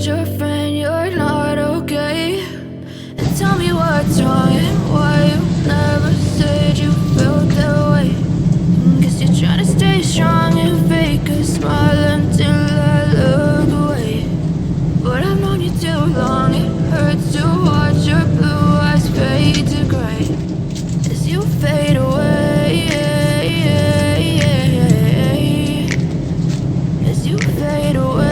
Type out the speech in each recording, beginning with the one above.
told your friend you're not okay? And tell me what's wrong and why you never said you felt that way. Guess you're trying to stay strong and fake a smile until I look away. But I've known you too long, it hurts to watch your blue eyes fade to gray as you fade away. As you fade away.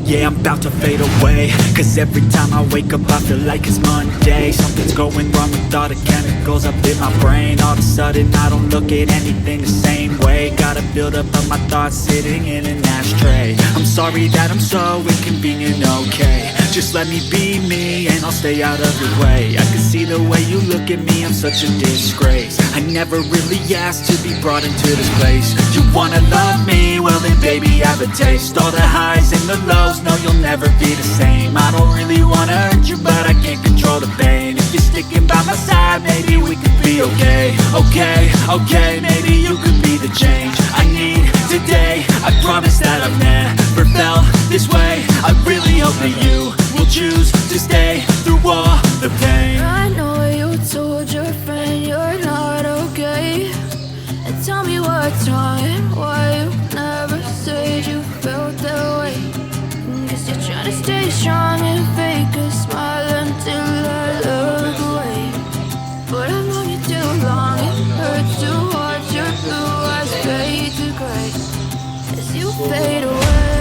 Yeah, I'm about to fade away, cause every time I wake up I feel like it's Monday. Something's going wrong with all the chemicals up in my brain. All of a sudden I don't look at anything the same way. Gotta build up of my thoughts sitting in an ashtray. I'm sorry that I'm so inconvenient, okay? Just let me be me and I'll stay out of your way. I can see the way you look at me, I'm such a disgrace. I never really asked to be brought into this place. You wanna love me? Well then baby have a taste. All the highs and the lows, no you'll never be the same. I don't really wanna hurt you but I can't control the pain. If you're sticking by my side maybe we could be okay. Okay, maybe you could be the change I need today. I promise that I've never felt this way. I really hope that you will choose to stay through all the pain. I know you told your friend you're not okay. And tell me what's wrong and why you never said you felt that way. Guess you're trying to stay strong and fake a smile until I look away. But I've known you too long, it hurts to watch your blue eyes fade to gray as you fade away.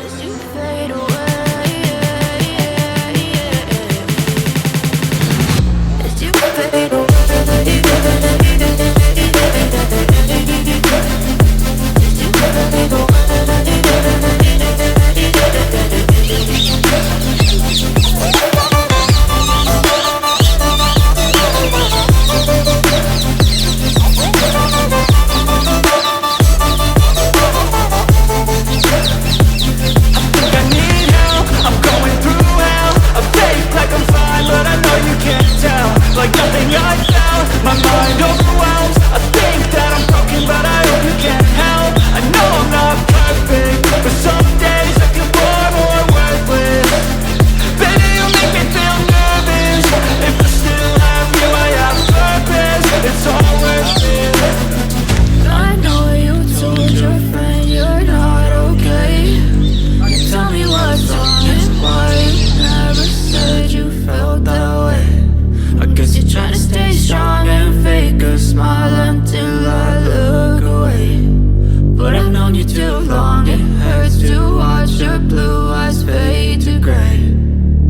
As you fade away. As you fade away. Like nothing I found, my mind overwhelms. I think that I'm broken but I hope you can help. I know I'm not perfect, but some days I feel far more worthless. Baby you make me feel nervous. If I still have you I have purpose. It's all worth it. I know you told your friend you're not okay. Tell me what's wrong and why you never said you felt that way. I guess you're trying to stay strong and fake a smile until I look away. But I've known you too long, it hurts to watch your blue eyes fade to gray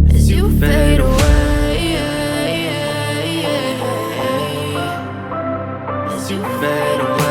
as you fade away. As you fade away.